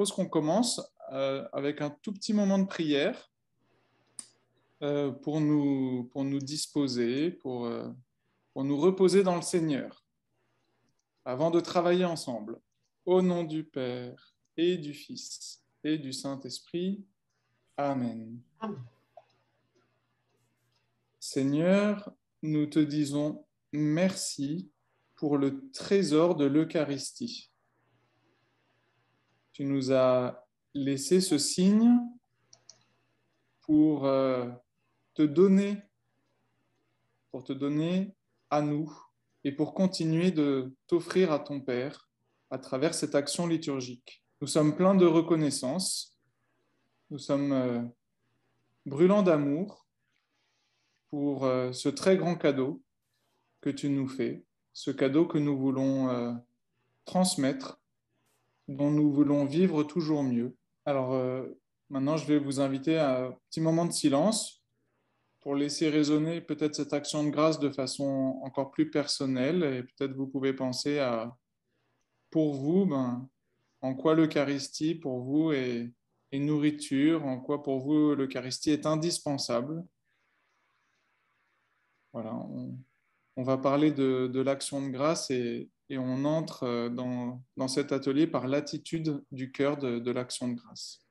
propose qu'on commence avec un tout petit moment de prière pour nous disposer, pour nous reposer dans le Seigneur, avant de travailler ensemble. Au nom du Père et du Fils et du Saint-Esprit. Amen. Amen. Seigneur, nous te disons merci pour le trésor de l'Eucharistie. Tu nous as laissé ce signe pour te donner à nous et pour continuer de t'offrir à ton Père à travers cette action liturgique. Nous sommes pleins de reconnaissance, nous sommes brûlants d'amour pour ce très grand cadeau que tu nous fais, ce cadeau que nous voulons transmettre, dont nous voulons vivre toujours mieux. Alors maintenant, je vais vous inviter à un petit moment de silence pour laisser résonner peut-être cette action de grâce de façon encore plus personnelle et peut-être vous pouvez penser à, pour vous, en quoi l'Eucharistie pour vous est nourriture, en quoi pour vous l'Eucharistie est indispensable. Voilà, on va parler de l'action de grâce et on entre dans cet atelier par l'attitude du cœur de l'action de grâce.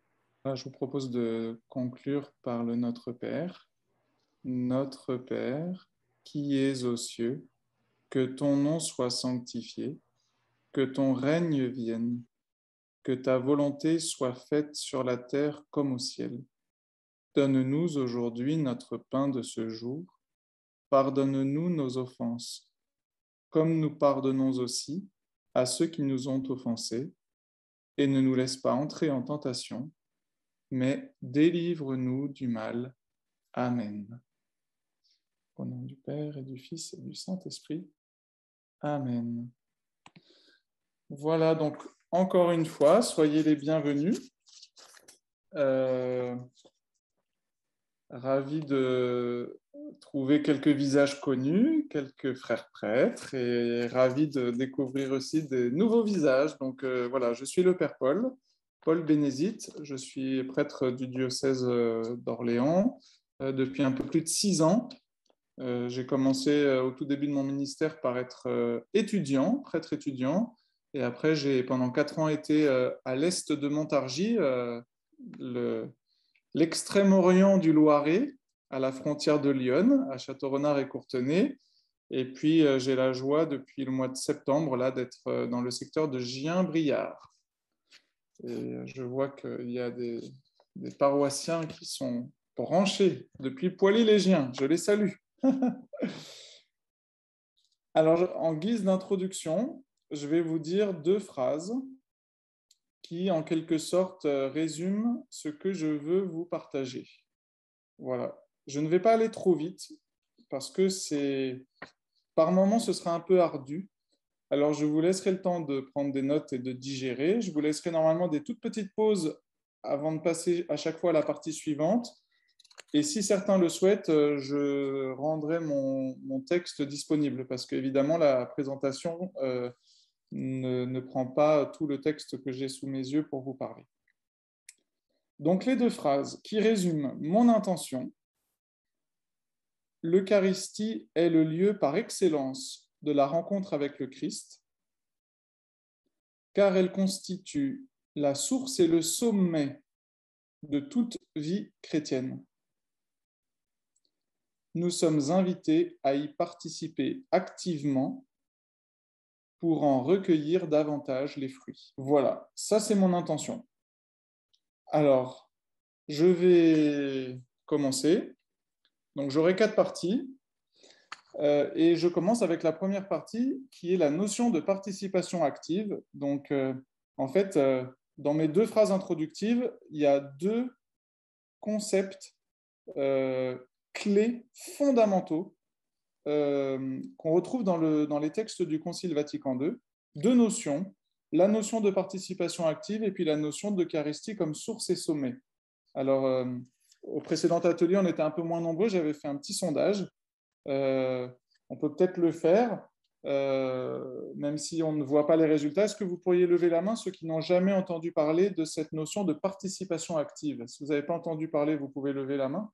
Là, je vous propose de conclure par le Notre Père. Notre Père, qui es aux cieux, que ton nom soit sanctifié, que ton règne vienne, que ta volonté soit faite sur la terre comme au ciel. Donne-nous aujourd'hui notre pain de ce jour. Pardonne-nous nos offenses, comme nous pardonnons aussi à ceux qui nous ont offensés, et ne nous laisse pas entrer en tentation, mais délivre-nous du mal. Amen. Au nom du Père et du Fils et du Saint-Esprit. Amen. Voilà, donc encore une fois, soyez les bienvenus. Ravi de trouver quelques visages connus, quelques frères prêtres, et ravi de découvrir aussi des nouveaux visages. Donc voilà, je suis le Père Paul Bénézite, je suis prêtre du diocèse d'Orléans depuis un peu plus de 6 ans. J'ai commencé au tout début de mon ministère par être étudiant, prêtre étudiant, et après j'ai pendant 4 ans été à l'est de Montargis, l'extrême-orient du Loiret, à la frontière de Lyon, à Château-Renard et Courtenay. Et puis j'ai la joie depuis le mois de septembre là d'être dans le secteur de Gien-Briard. Et je vois qu'il y a des paroissiens qui sont branchés depuis Poilly-les-Giens. Je les salue. Alors, en guise d'introduction, je vais vous dire 2 phrases qui, en quelque sorte, résument ce que je veux vous partager. Voilà. Je ne vais pas aller trop vite parce que par moments, ce sera un peu ardu. Alors, je vous laisserai le temps de prendre des notes et de digérer. Je vous laisserai normalement des toutes petites pauses avant de passer à chaque fois à la partie suivante. Et si certains le souhaitent, je rendrai mon texte disponible parce qu'évidemment, la présentation ne prend pas tout le texte que j'ai sous mes yeux pour vous parler. Donc, les 2 phrases qui résument mon intention. L'Eucharistie est le lieu par excellence de la rencontre avec le Christ, car elle constitue la source et le sommet de toute vie chrétienne. Nous sommes invités à y participer activement pour en recueillir davantage les fruits. Voilà, ça c'est mon intention. Alors, je vais commencer. Donc, j'aurai 4 parties. Et je commence avec la première partie qui est la notion de participation active. Donc, en fait, dans mes 2 phrases introductives, il y a 2 concepts clés fondamentaux qu'on retrouve dans les textes du Concile Vatican II. 2 notions, la notion de participation active et puis la notion d'Eucharistie comme source et sommet. Alors, au précédent atelier, on était un peu moins nombreux, j'avais fait un petit sondage. On peut peut-être le faire. même si on ne voit pas les résultats. Est-ce que vous pourriez lever la main, ceux qui n'ont jamais entendu parler de cette notion de participation active? Si vous n'avez pas entendu parler, vous pouvez lever la main.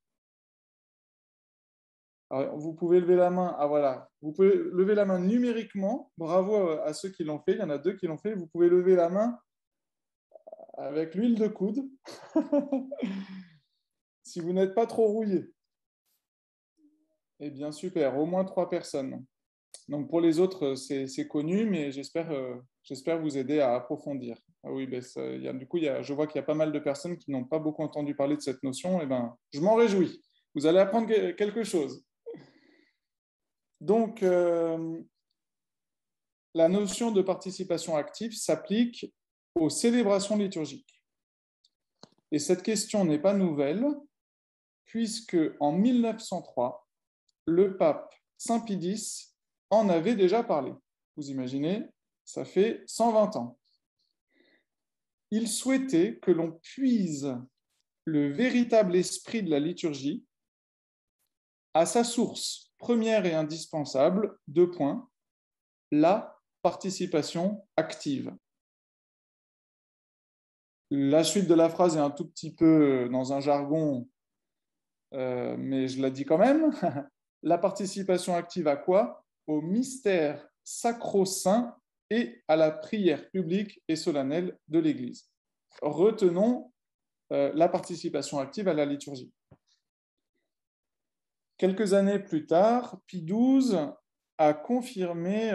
Alors, vous pouvez lever la main. Ah voilà, vous pouvez lever la main numériquement. Bravo à ceux qui l'ont fait. Il y en a 2 qui l'ont fait. Vous pouvez lever la main avec l'huile de coude, si vous n'êtes pas trop rouillé. Eh bien, super, au moins 3 personnes. Donc, pour les autres, c'est connu, mais j'espère vous aider à approfondir. Ah oui, ben, du coup, je vois qu'il y a pas mal de personnes qui n'ont pas beaucoup entendu parler de cette notion. Eh ben, je m'en réjouis. Vous allez apprendre quelque chose. Donc, la notion de participation active s'applique aux célébrations liturgiques. Et cette question n'est pas nouvelle, puisque en 1903, le pape Saint Pie X en avait déjà parlé. Vous imaginez, ça fait 120 ans. Il souhaitait que l'on puise le véritable esprit de la liturgie à sa source première et indispensable, 2 points, la participation active. La suite de la phrase est un tout petit peu dans un jargon, mais je la dis quand même. La participation active à quoi? Au mystère sacro-saint et à la prière publique et solennelle de l'Église. Retenons la participation active à la liturgie. Quelques années plus tard, Pie XII a confirmé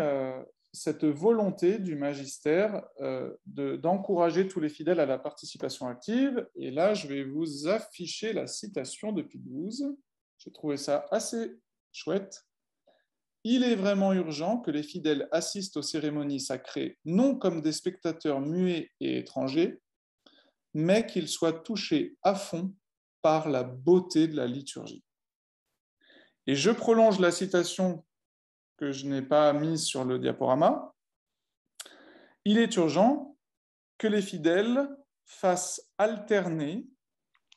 cette volonté du magistère d'encourager tous les fidèles à la participation active. Et là, je vais vous afficher la citation de Pie XII. J'ai trouvé ça assez chouette. Il est vraiment urgent que les fidèles assistent aux cérémonies sacrées non comme des spectateurs muets et étrangers, mais qu'ils soient touchés à fond par la beauté de la liturgie. Et je prolonge la citation que je n'ai pas mise sur le diaporama. Il est urgent que les fidèles fassent alterner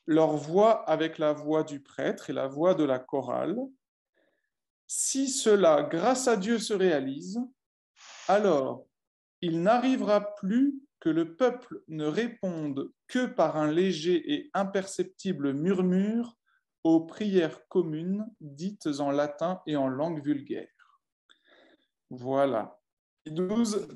leur voix avec la voix du prêtre et la voix de la chorale. Si cela, grâce à Dieu, se réalise, alors il n'arrivera plus que le peuple ne réponde que par un léger et imperceptible murmure aux prières communes dites en latin et en langue vulgaire. Voilà. Pie XII,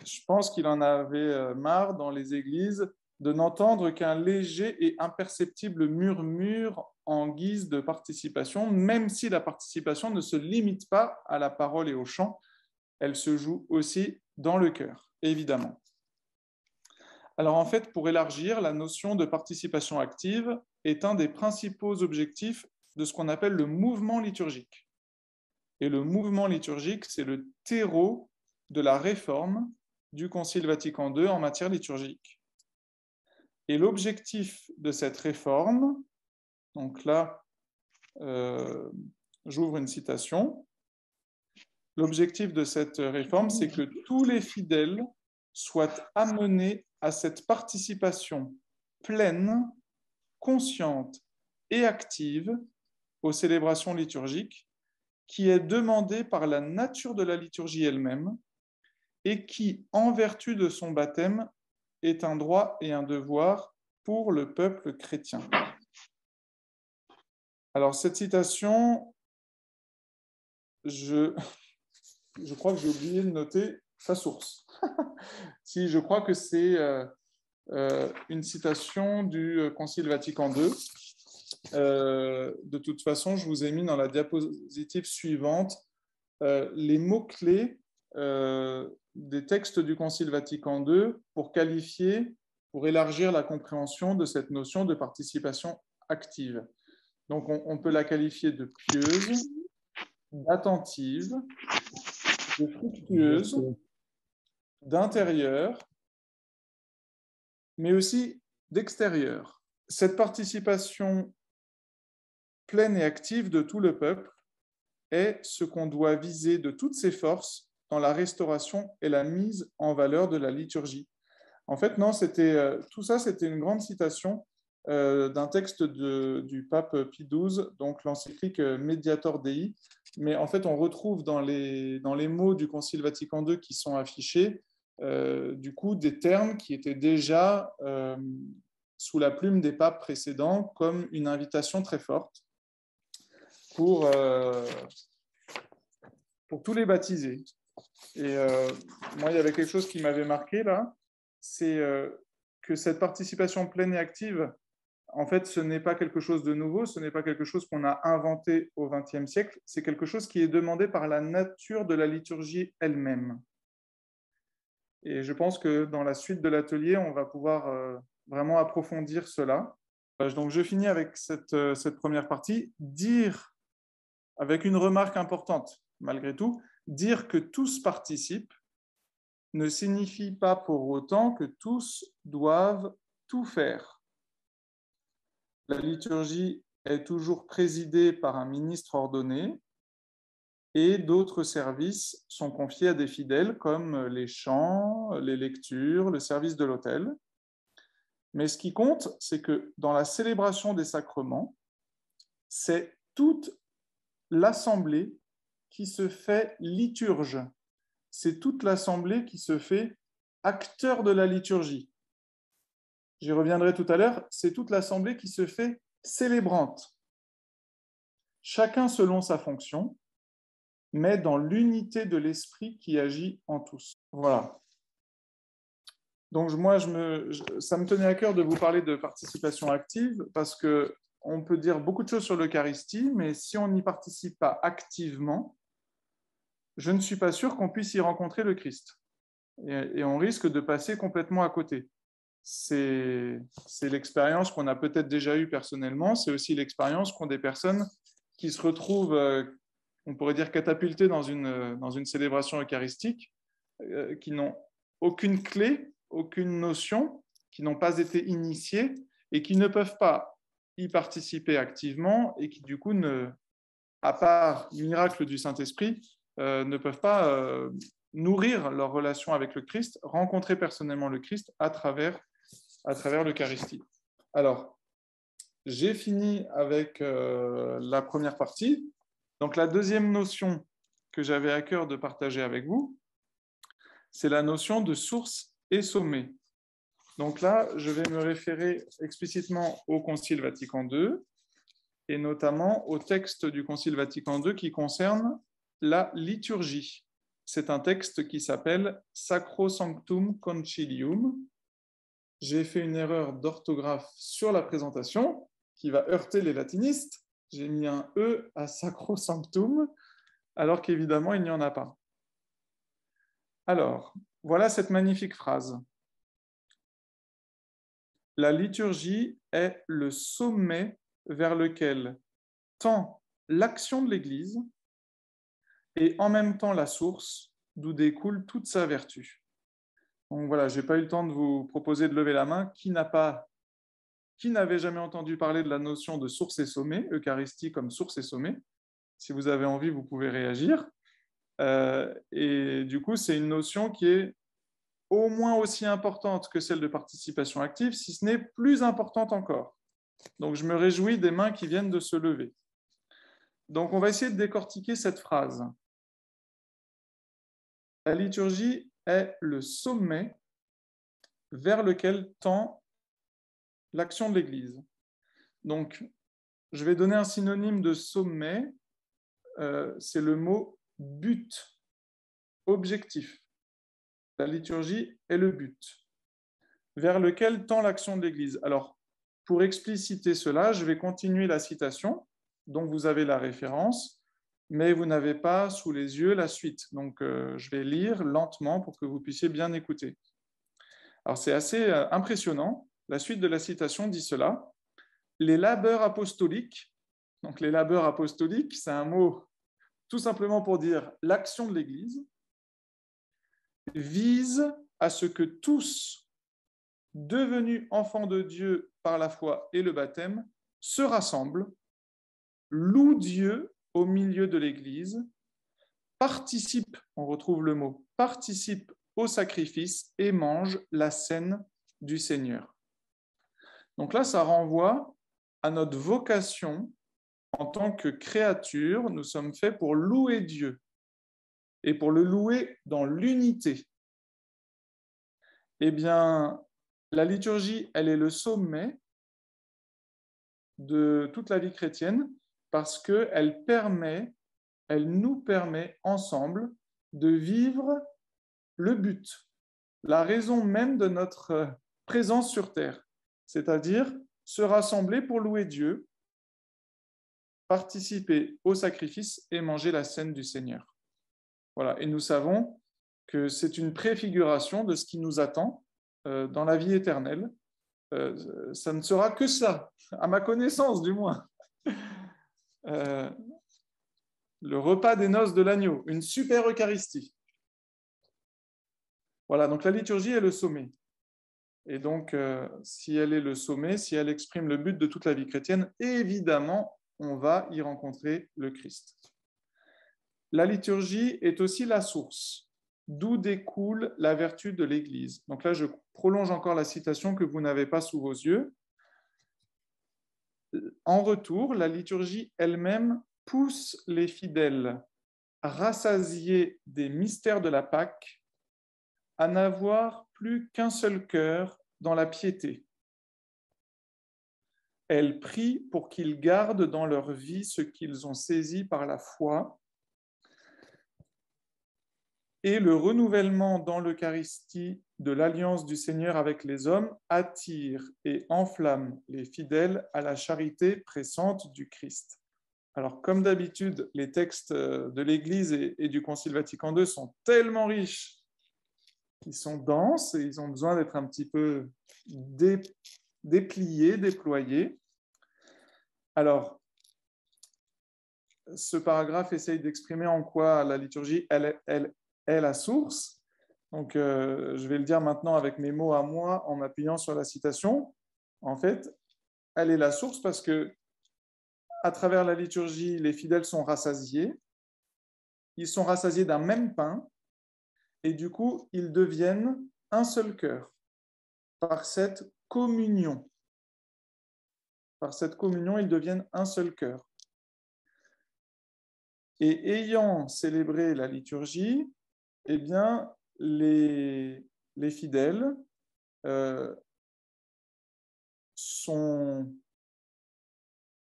je pense qu'il en avait marre dans les églises de n'entendre qu'un léger et imperceptible murmure en guise de participation, même si la participation ne se limite pas à la parole et au chant, elle se joue aussi dans le cœur, évidemment. Alors en fait, pour élargir, la notion de participation active est un des principaux objectifs de ce qu'on appelle le mouvement liturgique. Et le mouvement liturgique, c'est le terreau de la réforme du Concile Vatican II en matière liturgique. Et l'objectif de cette réforme, donc là, j'ouvre une citation, l'objectif de cette réforme, c'est que tous les fidèles soient amenés à cette participation pleine, consciente et active aux célébrations liturgiques, qui est demandée par la nature de la liturgie elle-même et qui, en vertu de son baptême, est un droit et un devoir pour le peuple chrétien. Alors, cette citation, je crois que j'ai oublié de noter sa source. Si, je crois que c'est une citation du Concile Vatican II. De toute façon, je vous ai mis dans la diapositive suivante les mots-clés des textes du Concile Vatican II pour qualifier, pour élargir la compréhension de cette notion de participation active. Donc, on peut la qualifier de pieuse, d'attentive, de fructueuse, d'intérieur, mais aussi d'extérieur. Cette participation pleine et active de tout le peuple est ce qu'on doit viser de toutes ses forces dans la restauration et la mise en valeur de la liturgie. En fait, non, tout ça, c'était une grande citation d'un texte du pape Pie XII, donc l'encyclique Mediator Dei, mais en fait, on retrouve dans les mots du Concile Vatican II qui sont affichés, du coup, des termes qui étaient déjà sous la plume des papes précédents, comme une invitation très forte pour, pour tous les baptisés. Et moi, il y avait quelque chose qui m'avait marqué là, c'est que cette participation pleine et active, en fait, ce n'est pas quelque chose de nouveau, ce n'est pas quelque chose qu'on a inventé au XXe siècle, c'est quelque chose qui est demandé par la nature de la liturgie elle-même. Et je pense que dans la suite de l'atelier, on va pouvoir vraiment approfondir cela. Donc, je finis avec cette première partie. Dire, avec une remarque importante, malgré tout, dire que tous participent ne signifie pas pour autant que tous doivent tout faire. La liturgie est toujours présidée par un ministre ordonné et d'autres services sont confiés à des fidèles comme les chants, les lectures, le service de l'autel. Mais ce qui compte, c'est que dans la célébration des sacrements, c'est toute l'assemblée qui se fait liturge. C'est toute l'assemblée qui se fait acteur de la liturgie. J'y reviendrai tout à l'heure, c'est toute l'assemblée qui se fait célébrante. Chacun selon sa fonction, mais dans l'unité de l'esprit qui agit en tous. Voilà. Donc moi, ça me tenait à cœur de vous parler de participation active parce que on peut dire beaucoup de choses sur l'Eucharistie, mais si on n'y participe pas activement, je ne suis pas sûr qu'on puisse y rencontrer le Christ. Et on risque de passer complètement à côté. C'est l'expérience qu'on a peut-être déjà eue personnellement, c'est aussi l'expérience qu'ont des personnes qui se retrouvent, on pourrait dire, catapultées dans une célébration eucharistique, qui n'ont aucune clé, aucune notion, qui n'ont pas été initiées et qui ne peuvent pas y participer activement et qui, du coup, à part le miracle du Saint-Esprit, ne peuvent pas nourrir leur relation avec le Christ, rencontrer personnellement le Christ à travers l'Eucharistie. Alors, j'ai fini avec la première partie. Donc, la deuxième notion que j'avais à cœur de partager avec vous, c'est la notion de source et sommet. Donc là, je vais me référer explicitement au Concile Vatican II et notamment au texte du Concile Vatican II qui concerne la liturgie. C'est un texte qui s'appelle Sacrosanctum Concilium. J'ai fait une erreur d'orthographe sur la présentation qui va heurter les latinistes. J'ai mis un E à Sacrosanctum, alors qu'évidemment, il n'y en a pas. Alors, voilà cette magnifique phrase. La liturgie est le sommet vers lequel tend l'action de l'Église et en même temps la source d'où découle toute sa vertu. Donc voilà, je n'ai pas eu le temps de vous proposer de lever la main. Qui n'avait jamais entendu parler de la notion de source et sommet, Eucharistie comme source et sommet? Si vous avez envie, vous pouvez réagir. Et du coup, c'est une notion qui est au moins aussi importante que celle de participation active, si ce n'est plus importante encore. Donc, je me réjouis des mains qui viennent de se lever. Donc, on va essayer de décortiquer cette phrase. La liturgie est le sommet vers lequel tend l'action de l'Église. Donc, je vais donner un synonyme de sommet, c'est le mot but, objectif. La liturgie est le but, vers lequel tend l'action de l'Église. Alors, pour expliciter cela, je vais continuer la citation, donc vous avez la référence, mais vous n'avez pas sous les yeux la suite. Donc, je vais lire lentement pour que vous puissiez bien écouter. Alors, c'est assez impressionnant. La suite de la citation dit cela. Les labeurs apostoliques, donc les labeurs apostoliques, c'est un mot tout simplement pour dire l'action de l'Église, vise à ce que tous, devenus enfants de Dieu par la foi et le baptême, se rassemblent, louent Dieu au milieu de l'Église, participent, on retrouve le mot, participent au sacrifice et mangent la cène du Seigneur. Donc là, ça renvoie à notre vocation en tant que créature, nous sommes faits pour louer Dieu et pour le louer dans l'unité. Eh bien, la liturgie, elle est le sommet de toute la vie chrétienne parce qu'elle nous permet ensemble de vivre le but, la raison même de notre présence sur terre, c'est-à-dire se rassembler pour louer Dieu, participer au sacrifice et manger la cène du Seigneur. Voilà, et nous savons que c'est une préfiguration de ce qui nous attend dans la vie éternelle. Ça ne sera que ça, à ma connaissance du moins. Le repas des noces de l'agneau, une super Eucharistie. Voilà, donc la liturgie est le sommet. Et donc, si elle est le sommet, si elle exprime le but de toute la vie chrétienne, évidemment, on va y rencontrer le Christ. La liturgie est aussi la source, d'où découle la vertu de l'Église. Donc là, je prolonge encore la citation que vous n'avez pas sous vos yeux. En retour, la liturgie elle-même pousse les fidèles rassasiés des mystères de la Pâque à n'avoir plus qu'un seul cœur dans la piété. Elle prie pour qu'ils gardent dans leur vie ce qu'ils ont saisi par la foi, et le renouvellement dans l'Eucharistie de l'alliance du Seigneur avec les hommes attire et enflamme les fidèles à la charité pressante du Christ. Alors, comme d'habitude, les textes de l'Église et du Concile Vatican II sont tellement riches qu'ils sont denses et ils ont besoin d'être un petit peu dépliés, déployés. Alors, ce paragraphe essaye d'exprimer en quoi la liturgie, elle est la source. Donc, je vais le dire maintenant avec mes mots à moi, en m'appuyant sur la citation. En fait, elle est la source parce que, à travers la liturgie, les fidèles sont rassasiés. Ils sont rassasiés d'un même pain, et du coup, ils deviennent un seul cœur par cette communion. Par cette communion, ils deviennent un seul cœur. Et ayant célébré la liturgie, eh bien, les fidèles sont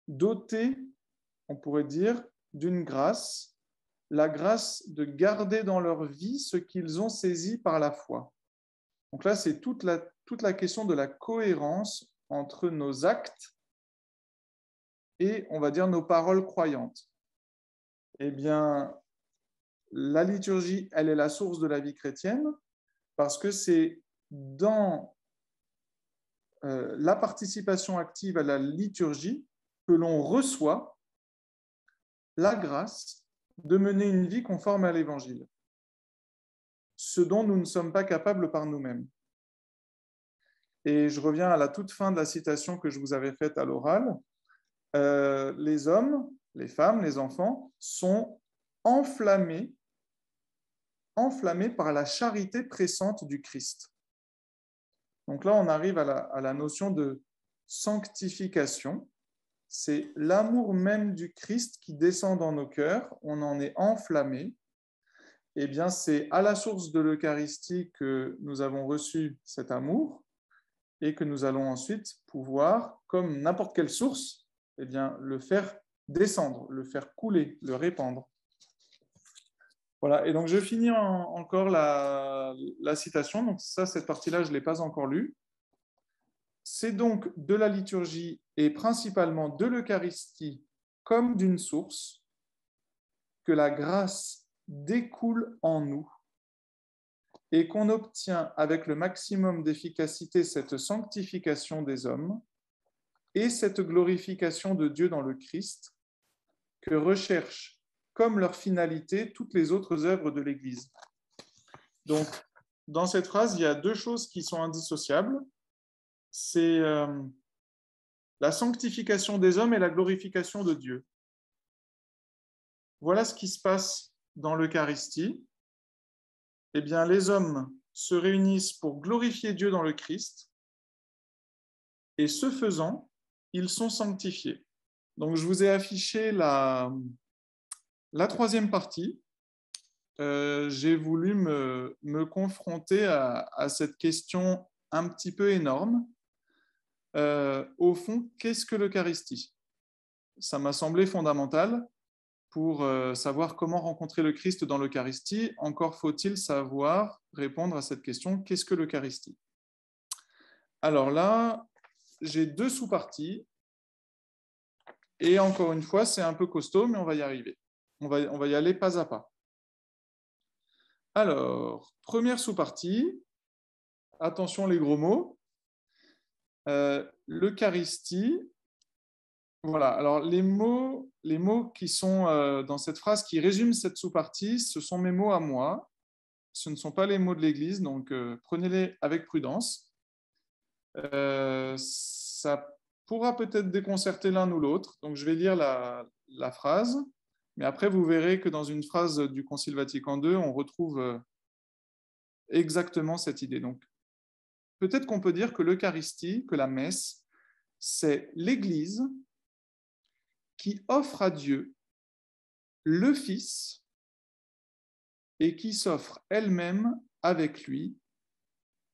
dotés, on pourrait dire, d'une grâce, la grâce de garder dans leur vie ce qu'ils ont saisi par la foi. Donc là, c'est toute la question de la cohérence entre nos actes et, on va dire, nos paroles croyantes. Eh bien, la liturgie, elle est la source de la vie chrétienne parce que c'est dans la participation active à la liturgie que l'on reçoit la grâce de mener une vie conforme à l'Évangile, ce dont nous ne sommes pas capables par nous-mêmes. Et je reviens à la toute fin de la citation que je vous avais faite à l'oral. Les hommes, les femmes, les enfants sont enflammés par la charité pressante du Christ. Donc là, on arrive à la notion de sanctification. C'est l'amour même du Christ qui descend dans nos cœurs, on en est enflammé. Eh bien, c'est à la source de l'Eucharistie que nous avons reçu cet amour et que nous allons ensuite pouvoir, comme n'importe quelle source, eh bien, le faire descendre, le faire couler, le répandre. Voilà, et donc je finis encore la citation. Donc ça, cette partie-là, je ne l'ai pas encore lue. C'est donc de la liturgie et principalement de l'Eucharistie comme d'une source que la grâce découle en nous et qu'on obtient avec le maximum d'efficacité cette sanctification des hommes et cette glorification de Dieu dans le Christ que recherchent comme leur finalité toutes les autres œuvres de l'Église. Donc, dans cette phrase, il y a deux choses qui sont indissociables. C'est la sanctification des hommes et la glorification de Dieu. Voilà ce qui se passe dans l'Eucharistie. Eh bien, les hommes se réunissent pour glorifier Dieu dans le Christ, et ce faisant, ils sont sanctifiés. Donc, je vous ai affiché la troisième partie. J'ai voulu me confronter à cette question un petit peu énorme. Au fond, qu'est-ce que l'Eucharistie? Ça m'a semblé fondamental pour savoir comment rencontrer le Christ dans l'Eucharistie. Encore faut-il savoir répondre à cette question, qu'est-ce que l'Eucharistie? Alors là, j'ai deux sous-parties. Et encore une fois, c'est un peu costaud, mais on va y arriver. On va y aller pas à pas. Alors, première sous-partie, attention les gros mots. L'Eucharistie, voilà. Alors, les mots qui sont dans cette phrase qui résument cette sous-partie, ce sont mes mots à moi. Ce ne sont pas les mots de l'Église, donc prenez-les avec prudence. Ça pourra peut-être déconcerter l'un ou l'autre. Donc, je vais lire la phrase, mais après, vous verrez que dans une phrase du Concile Vatican II, on retrouve exactement cette idée. Donc, peut-être qu'on peut dire que l'Eucharistie, que la messe, c'est l'Église qui offre à Dieu le Fils et qui s'offre elle-même avec lui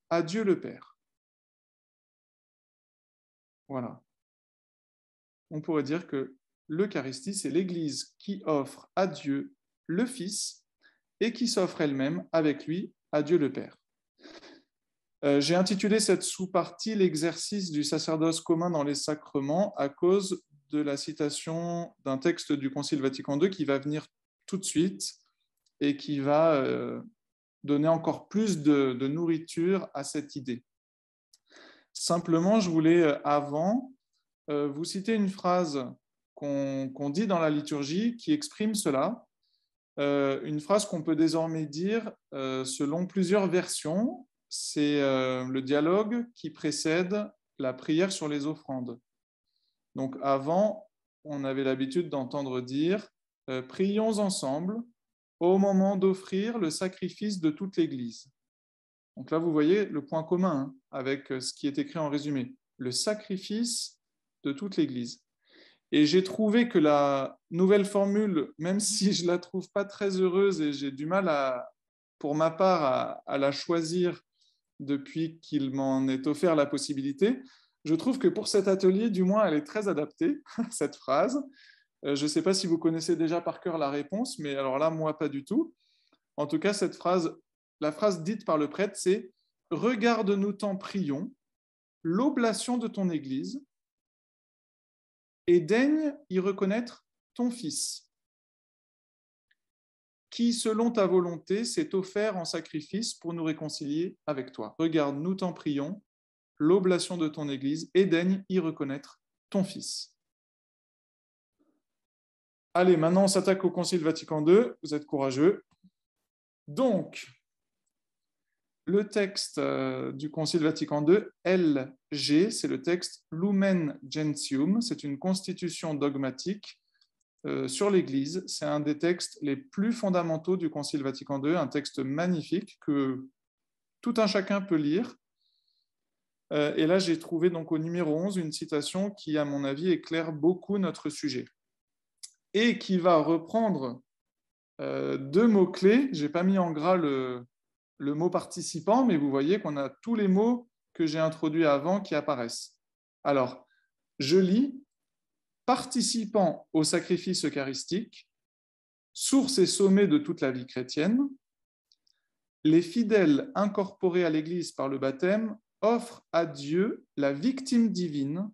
à Dieu le Père. Voilà. On pourrait dire que l'Eucharistie, c'est l'Église qui offre à Dieu le Fils et qui s'offre elle-même avec lui à Dieu le Père. J'ai intitulé cette sous-partie l'exercice du sacerdoce commun dans les sacrements à cause de la citation d'un texte du Concile Vatican II qui va venir tout de suite et qui va donner encore plus de nourriture à cette idée. Simplement, je voulais avant vous citer une phrase qu'on dit dans la liturgie qui exprime cela, une phrase qu'on peut désormais dire selon plusieurs versions. C'est le dialogue qui précède la prière sur les offrandes. Donc avant, on avait l'habitude d'entendre dire prions ensemble au moment d'offrir le sacrifice de toute l'Église. Donc là, vous voyez le point commun avec ce qui est écrit en résumé, le sacrifice de toute l'Église. Et j'ai trouvé que la nouvelle formule, même si je ne la trouve pas très heureuse et j'ai du mal, pour ma part, à la choisir depuis qu'il m'en est offert la possibilité, je trouve que pour cet atelier, du moins, elle est très adaptée, cette phrase. Je ne sais pas si vous connaissez déjà par cœur la réponse, mais alors là, moi, pas du tout. En tout cas, cette phrase, la phrase dite par le prêtre, c'est « Regarde-nous tant prions, l'oblation de ton Église, et daigne y reconnaître ton Fils, qui, selon ta volonté, s'est offert en sacrifice pour nous réconcilier avec toi. Regarde-nous t'en prions, l'oblation de ton Église, et daigne y reconnaître ton Fils. » Allez, maintenant on s'attaque au Concile Vatican II. Vous êtes courageux. Donc, le texte du Concile Vatican II, LG, c'est le texte Lumen Gentium, c'est une constitution dogmatique sur l'Église. C'est un des textes les plus fondamentaux du Concile Vatican II, un texte magnifique que tout un chacun peut lire. Et là, j'ai trouvé donc au numéro 11 une citation qui, à mon avis, éclaire beaucoup notre sujet et qui va reprendre deux mots-clés. Je n'ai pas mis en gras le mot participant, mais vous voyez qu'on a tous les mots que j'ai introduits avant qui apparaissent. Alors, je lis participant au sacrifice eucharistique, source et sommet de toute la vie chrétienne, les fidèles incorporés à l'Église par le baptême offrent à Dieu la victime divine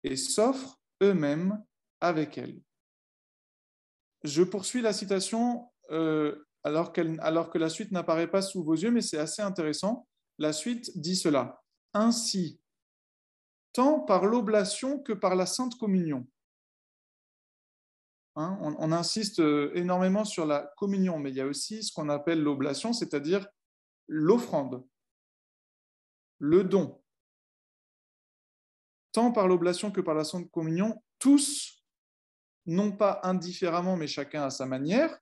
et s'offrent eux-mêmes avec elle. Je poursuis la citation alors que la suite n'apparaît pas sous vos yeux, mais c'est assez intéressant. La suite dit cela. Ainsi, tant par l'oblation que par la Sainte Communion. Hein, on insiste énormément sur la communion, mais il y a aussi ce qu'on appelle l'oblation, c'est-à-dire l'offrande, le don. Tant par l'oblation que par la Sainte Communion, tous, non pas indifféremment, mais chacun à sa manière.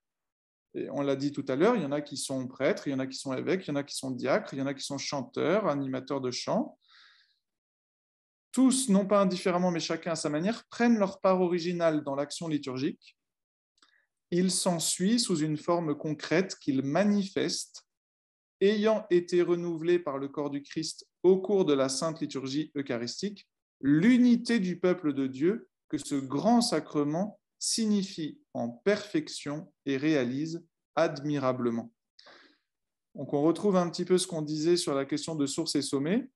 Et on l'a dit tout à l'heure, il y en a qui sont prêtres, il y en a qui sont évêques, il y en a qui sont diacres, il y en a qui sont chanteurs, animateurs de chant. tous, non pas indifféremment, mais chacun à sa manière, prennent leur part originale dans l'action liturgique. Il s'ensuit, sous une forme concrète, qu'ils manifestent, ayant été renouvelés par le corps du Christ au cours de la sainte liturgie eucharistique, l'unité du peuple de Dieu que ce grand sacrement signifie en perfection et réalise admirablement. Donc on retrouve un petit peu ce qu'on disait sur la question de source et sommet.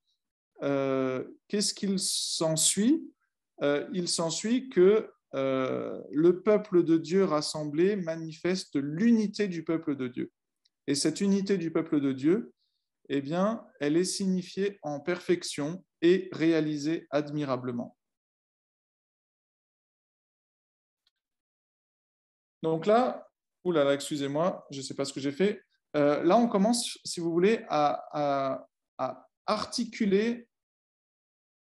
Qu'est-ce qu'il s'ensuit ? Il s'ensuit que le peuple de Dieu rassemblé manifeste l'unité du peuple de Dieu. Et cette unité du peuple de Dieu, eh bien, elle est signifiée en perfection et réalisée admirablement. Donc là, oulala, excusez-moi, je ne sais pas ce que j'ai fait. Là, on commence, si vous voulez, à articuler,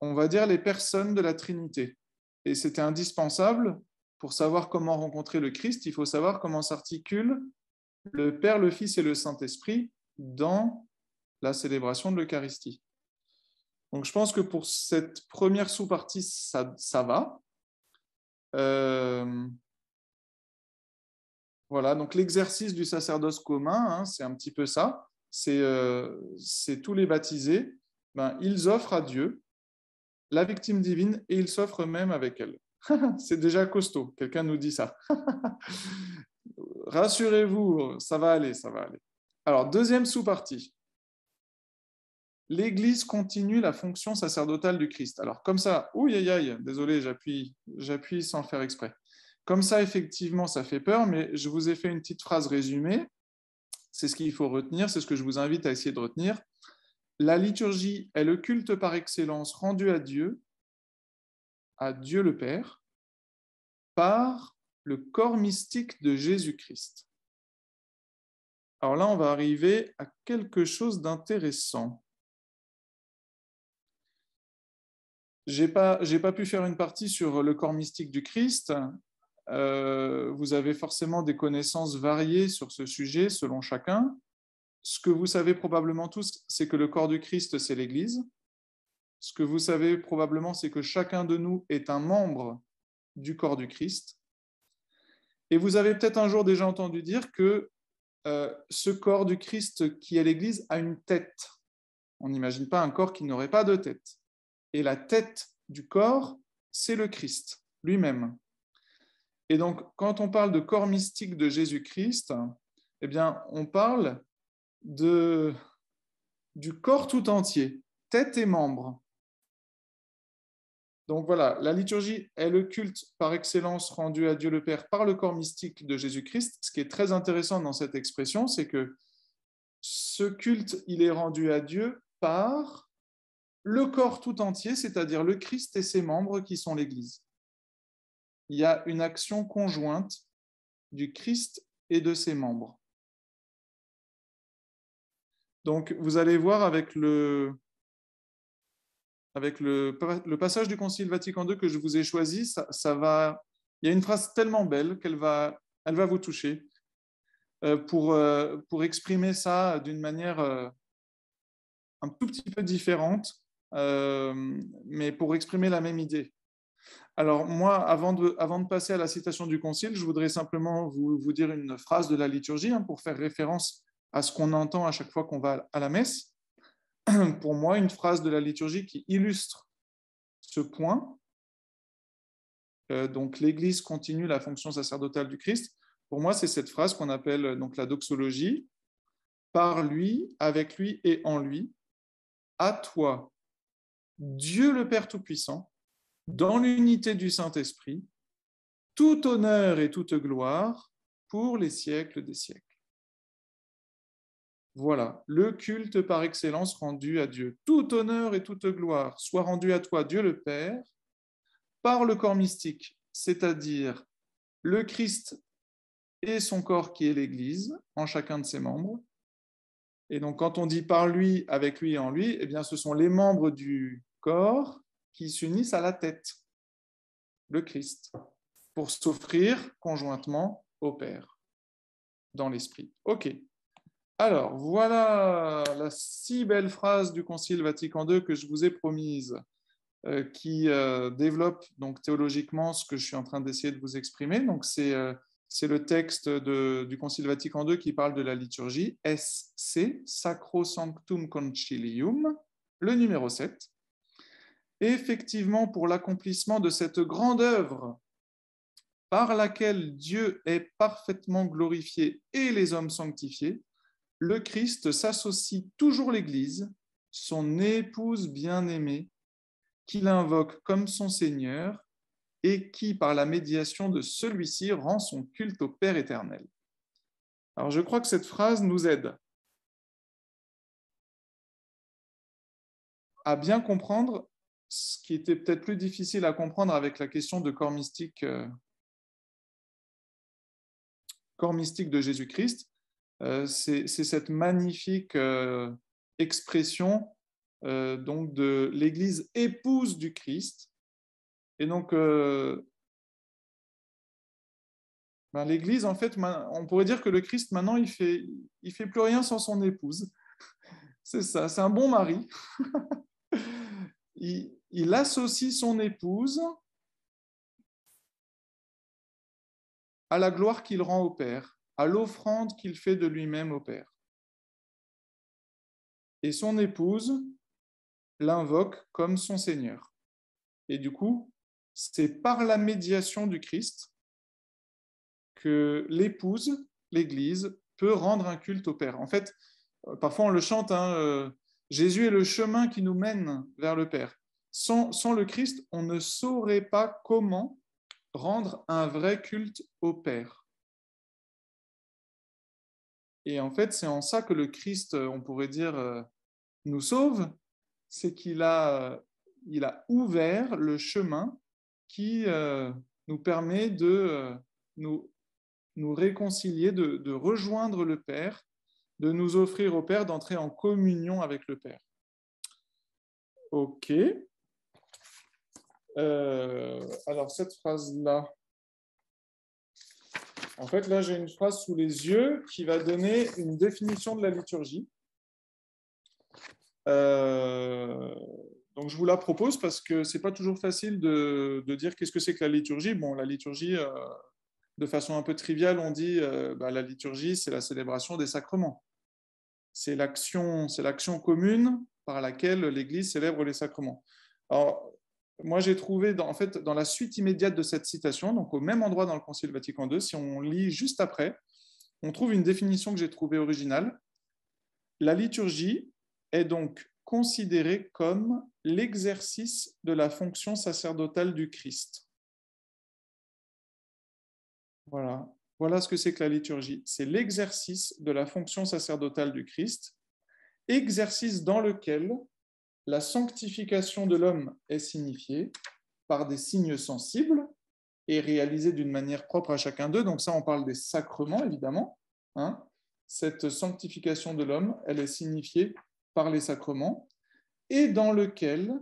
on va dire, les personnes de la Trinité. Et c'était indispensable pour savoir comment rencontrer le Christ. Il faut savoir comment s'articule le Père, le Fils et le Saint-Esprit dans la célébration de l'Eucharistie. Donc, je pense que pour cette première sous-partie, ça va. Voilà, donc l'exercice du sacerdoce commun, hein, c'est un petit peu ça. C'est tous les baptisés, ils offrent à Dieu la victime divine et ils s'offrent eux-mêmes avec elle. C'est déjà costaud, quelqu'un nous dit ça. Rassurez-vous, ça va aller, ça va aller. Alors, deuxième sous-partie. L'Église continue la fonction sacerdotale du Christ. Alors, comme ça, désolé, j'appuie sans faire exprès. Comme ça, effectivement, ça fait peur, mais je vous ai fait une petite phrase résumée. C'est ce qu'il faut retenir, c'est ce que je vous invite à essayer de retenir. La liturgie est le culte par excellence rendu à Dieu le Père, par le corps mystique de Jésus-Christ. Alors là, on va arriver à quelque chose d'intéressant. J'ai pas pu faire une partie sur le corps mystique du Christ. Vous avez forcément des connaissances variées sur ce sujet selon chacun. Ce que vous savez probablement tous, c'est que le corps du Christ, c'est l'Église. Ce que vous savez probablement, c'est que chacun de nous est un membre du corps du Christ. Et vous avez peut-être un jour déjà entendu dire que ce corps du Christ qui est l'Église a une tête. On n'imagine pas un corps qui n'aurait pas de tête. Et la tête du corps, c'est le Christ lui-même. Et donc, quand on parle de corps mystique de Jésus-Christ, eh bien, on parle du corps tout entier, tête et membres. Donc voilà, la liturgie est le culte par excellence rendu à Dieu le Père par le corps mystique de Jésus-Christ. Ce qui est très intéressant dans cette expression, c'est que ce culte, il est rendu à Dieu par le corps tout entier, c'est-à-dire le Christ et ses membres qui sont l'Église. Il y a une action conjointe du Christ et de ses membres. Donc, vous allez voir avec le passage du Concile Vatican II que je vous ai choisi, ça va. Il y a une phrase tellement belle elle va vous toucher pour exprimer ça d'une manière un tout petit peu différente, mais pour exprimer la même idée. Alors moi, avant de passer à la citation du Concile, je voudrais simplement vous dire une phrase de la liturgie pour faire référence à ce qu'on entend à chaque fois qu'on va à la messe. Pour moi, une phrase de la liturgie qui illustre ce point. Donc l'Église continue la fonction sacerdotale du Christ. Pour moi, c'est cette phrase qu'on appelle donc la doxologie. Par lui, avec lui et en lui, à toi, Dieu le Père Tout-Puissant, dans l'unité du Saint-Esprit, tout honneur et toute gloire pour les siècles des siècles. Voilà, le culte par excellence rendu à Dieu. Tout honneur et toute gloire soit rendu à toi, Dieu le Père, par le corps mystique, c'est-à-dire le Christ et son corps qui est l'Église, en chacun de ses membres. Et donc, quand on dit par lui, avec lui et en lui, eh bien, ce sont les membres du corps qui s'unissent à la tête, le Christ, pour s'offrir conjointement au Père, dans l'Esprit. OK. Alors, voilà la si belle phrase du Concile Vatican II que je vous ai promise. qui développe donc théologiquement ce que je suis en train d'essayer de vous exprimer. Donc c'est le texte du Concile Vatican II qui parle de la liturgie, SC, Sacro Sanctum Concilium, le numéro 7. Et effectivement, pour l'accomplissement de cette grande œuvre par laquelle Dieu est parfaitement glorifié et les hommes sanctifiés, le Christ s'associe toujours l'Église, son épouse bien-aimée, qu'il invoque comme son Seigneur et qui, par la médiation de celui-ci, rend son culte au Père éternel. Alors, je crois que cette phrase nous aide à bien comprendre ce qui était peut-être plus difficile à comprendre avec la question de corps mystique de Jésus-Christ. C'est cette magnifique expression donc de l'Église épouse du Christ. Et donc, l'Église, en fait, on pourrait dire que le Christ, maintenant, il fait plus rien sans son épouse. C'est ça, c'est un bon mari. Il associe son épouse à la gloire qu'il rend au Père, à l'offrande qu'il fait de lui-même au Père. Et son épouse l'invoque comme son Seigneur. Et du coup, c'est par la médiation du Christ que l'épouse, l'Église, peut rendre un culte au Père. En fait, parfois on le chante, Jésus est le chemin qui nous mène vers le Père. Sans le Christ, on ne saurait pas comment rendre un vrai culte au Père. Et en fait, c'est en ça que le Christ, on pourrait dire, nous sauve, c'est il a ouvert le chemin qui nous permet de nous réconcilier, de rejoindre le Père, de nous offrir au Père, d'entrer en communion avec le Père. Ok. Alors cette phrase-là, en fait là j'ai une phrase sous les yeux qui va donner une définition de la liturgie. Donc je vous la propose parce que c'est pas toujours facile de dire qu'est-ce que c'est que la liturgie. Bon, la liturgie, de façon un peu triviale, on dit la liturgie, c'est la célébration des sacrements. C'est l'action commune par laquelle l'Église célèbre les sacrements. Alors, moi, j'ai trouvé, en fait, dans la suite immédiate de cette citation, donc au même endroit dans le Concile Vatican II, si on lit juste après, on trouve une définition que j'ai trouvée originale. La liturgie est donc considérée comme l'exercice de la fonction sacerdotale du Christ. Voilà. Voilà ce que c'est que la liturgie. C'est l'exercice de la fonction sacerdotale du Christ, exercice dans lequel la sanctification de l'homme est signifiée par des signes sensibles et réalisée d'une manière propre à chacun d'eux. Donc ça, on parle des sacrements, évidemment. Cette sanctification de l'homme, elle est signifiée par les sacrements, et dans lequel,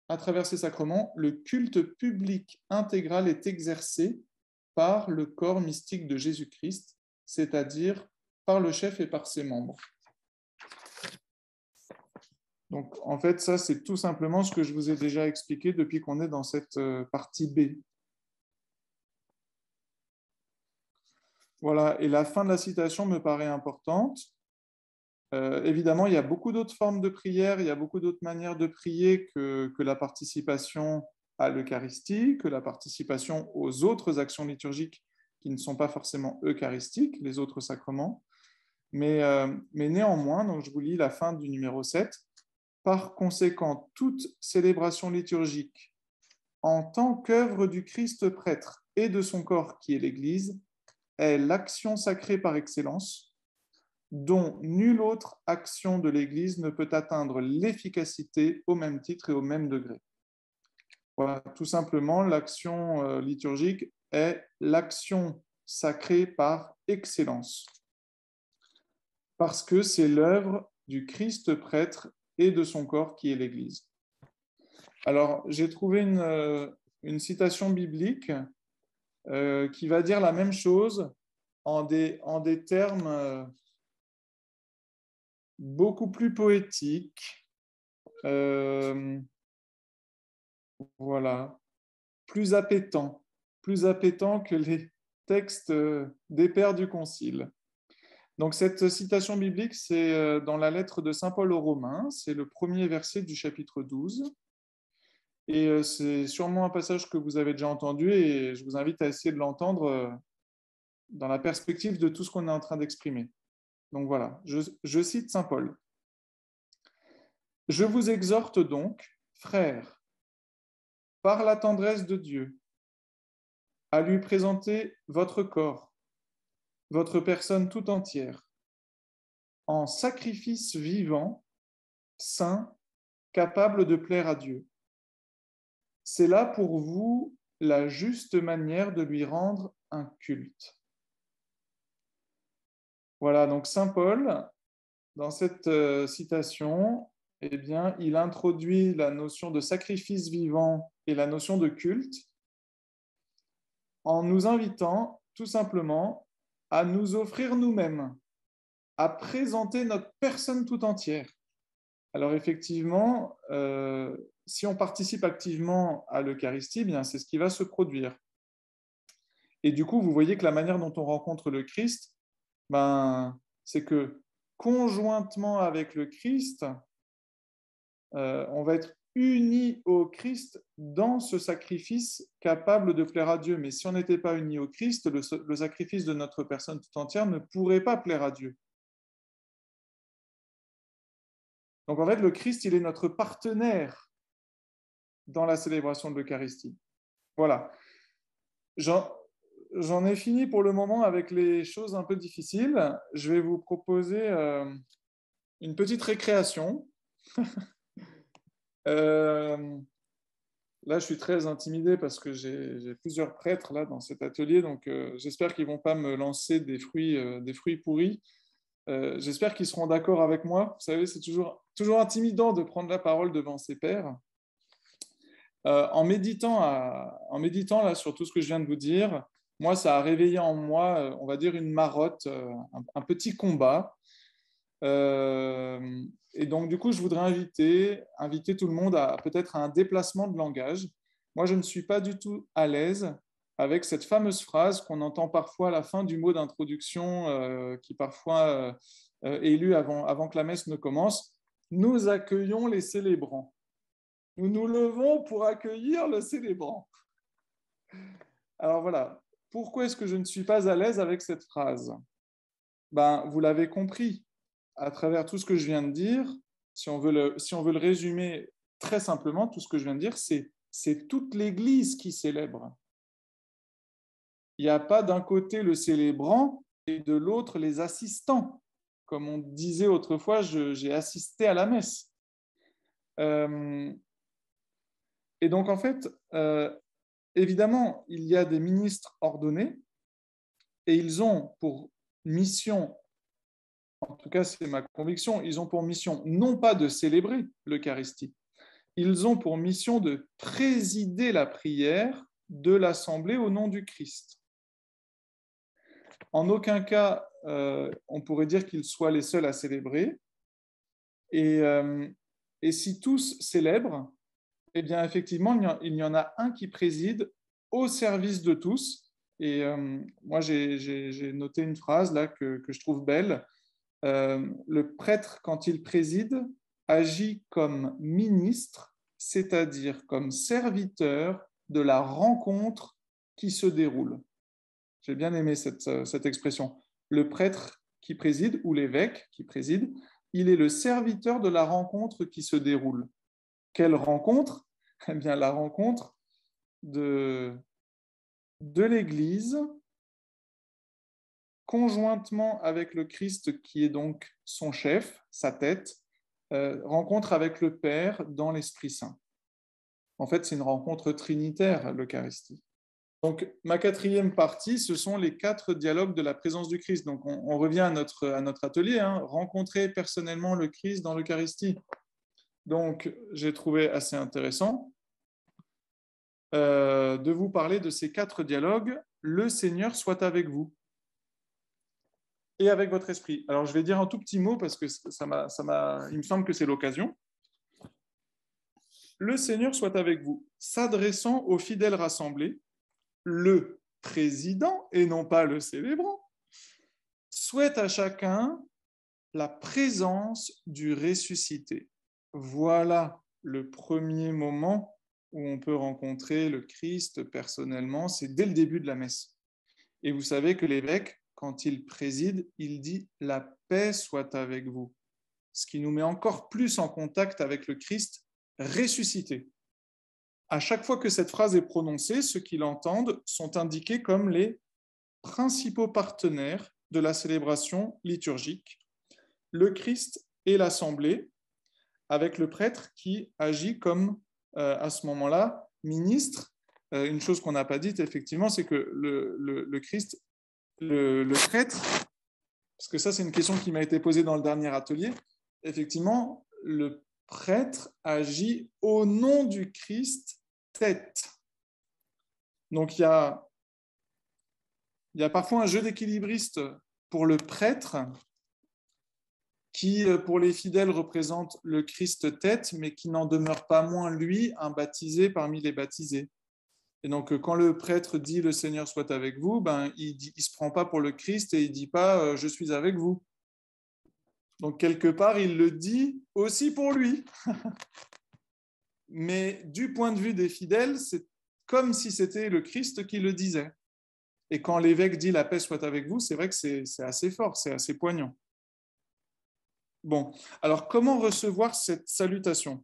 à travers ces sacrements, le culte public intégral est exercé par le corps mystique de Jésus-Christ, c'est-à-dire par le chef et par ses membres. Donc, en fait, ça, c'est tout simplement ce que je vous ai déjà expliqué depuis qu'on est dans cette partie B. Voilà, et la fin de la citation me paraît importante. Évidemment, il y a beaucoup d'autres formes de prière, il y a beaucoup d'autres manières de prier que la participation à l'Eucharistie, que la participation aux autres actions liturgiques qui ne sont pas forcément eucharistiques, les autres sacrements. Mais néanmoins, donc je vous lis la fin du numéro 7. Par conséquent, toute célébration liturgique en tant qu'œuvre du Christ prêtre et de son corps qui est l'Église est l'action sacrée par excellence, dont nulle autre action de l'Église ne peut atteindre l'efficacité au même titre et au même degré. Voilà, tout simplement, l'action liturgique est l'action sacrée par excellence, parce que c'est l'œuvre du Christ prêtre et de son corps qui est l'Église. Alors, j'ai trouvé une citation biblique qui va dire la même chose en des termes beaucoup plus poétiques. Voilà, plus appétant que les textes des pères du Concile. Donc cette citation biblique, c'est dans la lettre de Saint Paul aux Romains, c'est le premier verset du chapitre 12. Et c'est sûrement un passage que vous avez déjà entendu et je vous invite à essayer de l'entendre dans la perspective de tout ce qu'on est en train d'exprimer. Donc voilà, je cite Saint Paul. Je vous exhorte donc, frères, par la tendresse de Dieu, à lui présenter votre corps, votre personne tout entière, en sacrifice vivant, saint, capable de plaire à Dieu. C'est là pour vous la juste manière de lui rendre un culte. Voilà, donc Saint Paul, dans cette citation, eh bien, il introduit la notion de sacrifice vivant et la notion de culte en nous invitant tout simplement à nous offrir nous-mêmes, à présenter notre personne tout entière. Alors effectivement, si on participe activement à l'Eucharistie, eh bien c'est ce qui va se produire. Et du coup, vous voyez que la manière dont on rencontre le Christ, ben, c'est que conjointement avec le Christ, on va être unis au Christ dans ce sacrifice capable de plaire à Dieu. Mais si on n'était pas unis au Christ, le sacrifice de notre personne tout entière ne pourrait pas plaire à Dieu. Donc en fait, le Christ, il est notre partenaire dans la célébration de l'Eucharistie. Voilà. J'en ai fini pour le moment avec les choses un peu difficiles. Je vais vous proposer une petite récréation. Là, je suis très intimidé parce que j'ai plusieurs prêtres là dans cet atelier, donc j'espère qu'ils ne vont pas me lancer des fruits pourris. J'espère qu'ils seront d'accord avec moi. Vous savez, c'est toujours intimidant de prendre la parole devant ses pairs. En méditant là sur tout ce que je viens de vous dire, moi, ça a réveillé en moi, on va dire, une marotte, un petit combat. Et donc, du coup, je voudrais inviter tout le monde à peut-être un déplacement de langage. Moi, je ne suis pas du tout à l'aise avec cette fameuse phrase qu'on entend parfois à la fin du mot d'introduction, qui parfois est lu avant que la messe ne commence. Nous accueillons les célébrants. Nous nous levons pour accueillir le célébrant. Alors voilà, pourquoi est-ce que je ne suis pas à l'aise avec cette phrase? Ben, vous l'avez compris, à travers tout ce que je viens de dire, si on veut le résumer très simplement, tout ce que je viens de dire, c'est toute l'Église qui célèbre. Il n'y a pas d'un côté le célébrant et de l'autre les assistants. Comme on disait autrefois, j'ai assisté à la messe. Et donc, en fait, évidemment, il y a des ministres ordonnés et ils ont pour mission, en tout cas c'est ma conviction, ils ont pour mission non pas de célébrer l'Eucharistie, ils ont pour mission de présider la prière de l'Assemblée au nom du Christ. En aucun cas, on pourrait dire qu'ils soient les seuls à célébrer. Et si tous célèbrent, eh bien, effectivement, il y en a un qui préside au service de tous. Et moi, j'ai noté une phrase là que je trouve belle. Le prêtre, quand il préside, agit comme ministre, c'est-à-dire comme serviteur de la rencontre qui se déroule. J'ai bien aimé cette expression. Le prêtre qui préside, ou l'évêque qui préside, il est le serviteur de la rencontre qui se déroule. Quelle rencontre? Eh bien, la rencontre de l'Église, conjointement avec le Christ qui est donc son chef, sa tête, rencontre avec le Père dans l'Esprit Saint. En fait, c'est une rencontre trinitaire, l'Eucharistie. Donc, ma quatrième partie, ce sont les 4 dialogues de la présence du Christ. Donc, on revient à notre atelier, hein, rencontrer personnellement le Christ dans l'Eucharistie. Donc, j'ai trouvé assez intéressant de vous parler de ces 4 dialogues. Le Seigneur soit avec vous et avec votre esprit. Alors, je vais dire un tout petit mot parce que il me semble que c'est l'occasion. le Seigneur soit avec vous. S'adressant aux fidèles rassemblés, le président, et non pas le célébrant, souhaite à chacun la présence du ressuscité. Voilà le premier moment où on peut rencontrer le Christ personnellement, c'est dès le début de la messe. Et vous savez que l'évêque, quand il préside, il dit « La paix soit avec vous », ce qui nous met encore plus en contact avec le Christ ressuscité. À chaque fois que cette phrase est prononcée, ceux qui l'entendent sont indiqués comme les principaux partenaires de la célébration liturgique, le Christ et l'Assemblée, avec le prêtre qui agit comme, à ce moment-là, ministre. Une chose qu'on n'a pas dite, effectivement, c'est que le Christ, le prêtre, parce que ça, c'est une question qui m'a été posée dans le dernier atelier, effectivement, le prêtre agit au nom du Christ tête. Donc, il y a parfois un jeu d'équilibriste pour le prêtre qui, pour les fidèles, représente le Christ tête, mais qui n'en demeure pas moins, lui, un baptisé parmi les baptisés. Et donc, quand le prêtre dit « Le Seigneur soit avec vous », il ne se prend pas pour le Christ et il ne dit pas « Je suis avec vous ». Donc, quelque part, il le dit aussi pour lui. Mais du point de vue des fidèles, c'est comme si c'était le Christ qui le disait. Et quand l'évêque dit « La paix soit avec vous », c'est vrai que c'est assez fort, c'est assez poignant. Bon, alors comment recevoir cette salutation ?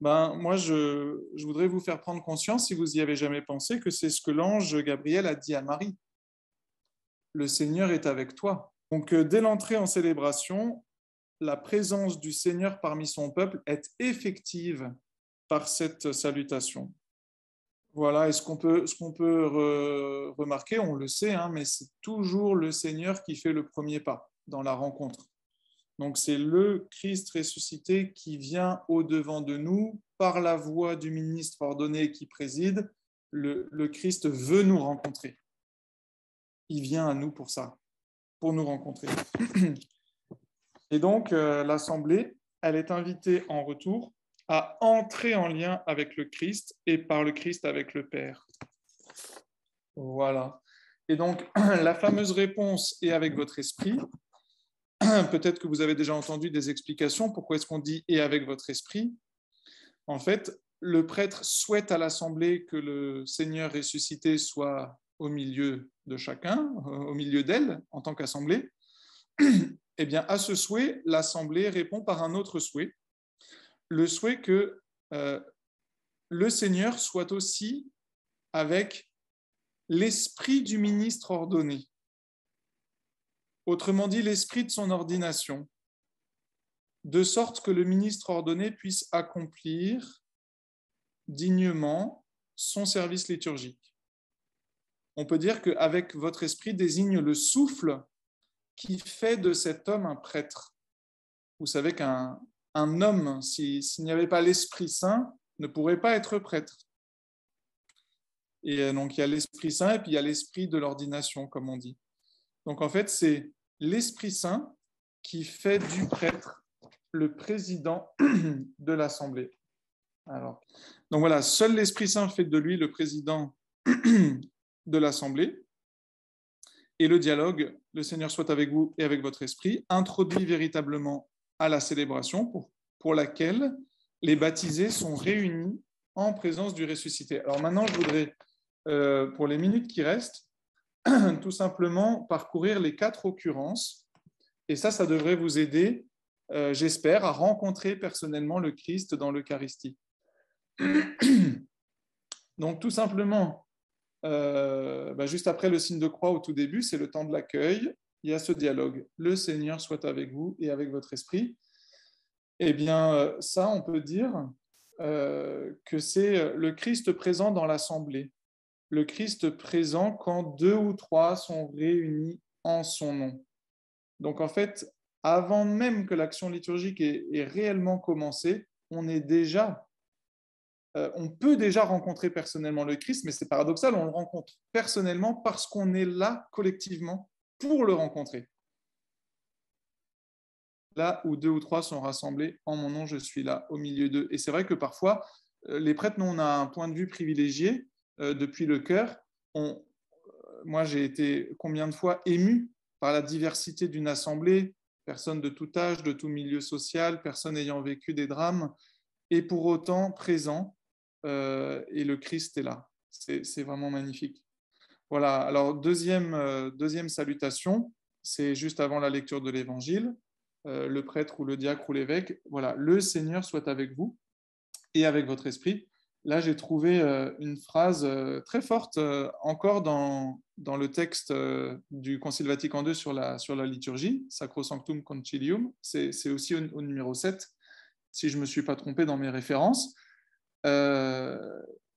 Moi, je voudrais vous faire prendre conscience, si vous y avez jamais pensé, que c'est ce que l'ange Gabriel a dit à Marie. Le Seigneur est avec toi. Donc, dès l'entrée en célébration, la présence du Seigneur parmi son peuple est effective par cette salutation. Voilà, et ce qu'on peut remarquer, on le sait, mais c'est toujours le Seigneur qui fait le premier pas dans la rencontre. Donc, c'est le Christ ressuscité qui vient au-devant de nous par la voix du ministre ordonné qui préside. Le Christ veut nous rencontrer. Il vient à nous pour ça, pour nous rencontrer. Et donc, l'Assemblée, elle est invitée en retour à entrer en lien avec le Christ et par le Christ avec le Père. Voilà. Et donc, la fameuse réponse est avec votre esprit. Peut-être que vous avez déjà entendu des explications. Pourquoi est-ce qu'on dit « et avec votre esprit » ? En fait, le prêtre souhaite à l'Assemblée que le Seigneur ressuscité soit au milieu de chacun, au milieu d'elle, en tant qu'Assemblée. Eh bien, à ce souhait, l'Assemblée répond par un autre souhait, le souhait que le Seigneur soit aussi avec l'esprit du ministre ordonné. Autrement dit, l'esprit de son ordination, de sorte que le ministre ordonné puisse accomplir dignement son service liturgique. On peut dire qu'avec votre esprit désigne le souffle qui fait de cet homme un prêtre. Vous savez qu'un homme, s'il n'y avait pas l'Esprit Saint, ne pourrait pas être prêtre. Et donc, il y a l'Esprit Saint et puis il y a l'esprit de l'ordination, comme on dit. Donc, en fait, c'est l'Esprit Saint qui fait du prêtre le président de l'Assemblée. Donc voilà, seul l'Esprit Saint fait de lui le président de l'Assemblée. Et le dialogue, le Seigneur soit avec vous et avec votre esprit, introduit véritablement à la célébration pour laquelle les baptisés sont réunis en présence du ressuscité. Alors maintenant, je voudrais, pour les minutes qui restent, tout simplement parcourir les 4 occurrences. Et ça devrait vous aider, j'espère, à rencontrer personnellement le Christ dans l'Eucharistie. Donc, tout simplement, juste après le signe de croix au tout début, c'est le temps de l'accueil. Il y a ce dialogue. Le Seigneur soit avec vous et avec votre esprit. Eh bien, ça, on peut dire que c'est le Christ présent dans l'assemblée. Le Christ présent quand 2 ou 3 sont réunis en son nom. Donc, en fait, avant même que l'action liturgique ait réellement commencé, on peut déjà rencontrer personnellement le Christ, mais c'est paradoxal, on le rencontre personnellement parce qu'on est là collectivement pour le rencontrer. là où 2 ou 3 sont rassemblés en mon nom, je suis là au milieu d'eux. Et c'est vrai que parfois, les prêtres, nous, on a un point de vue privilégié depuis le cœur. Moi, j'ai été combien de fois ému par la diversité d'une assemblée, personnes de tout âge, de tout milieu social, personnes ayant vécu des drames, et pour autant présent, et le Christ est là. C'est vraiment magnifique. Voilà, alors deuxième salutation, c'est juste avant la lecture de l'Évangile, le prêtre ou le diacre ou l'évêque, voilà, le Seigneur soit avec vous et avec votre esprit. Là, j'ai trouvé une phrase très forte encore dans le texte du Concile Vatican II sur la liturgie, Sacrosanctum Concilium, c'est aussi au numéro 7, si je ne me suis pas trompé dans mes références.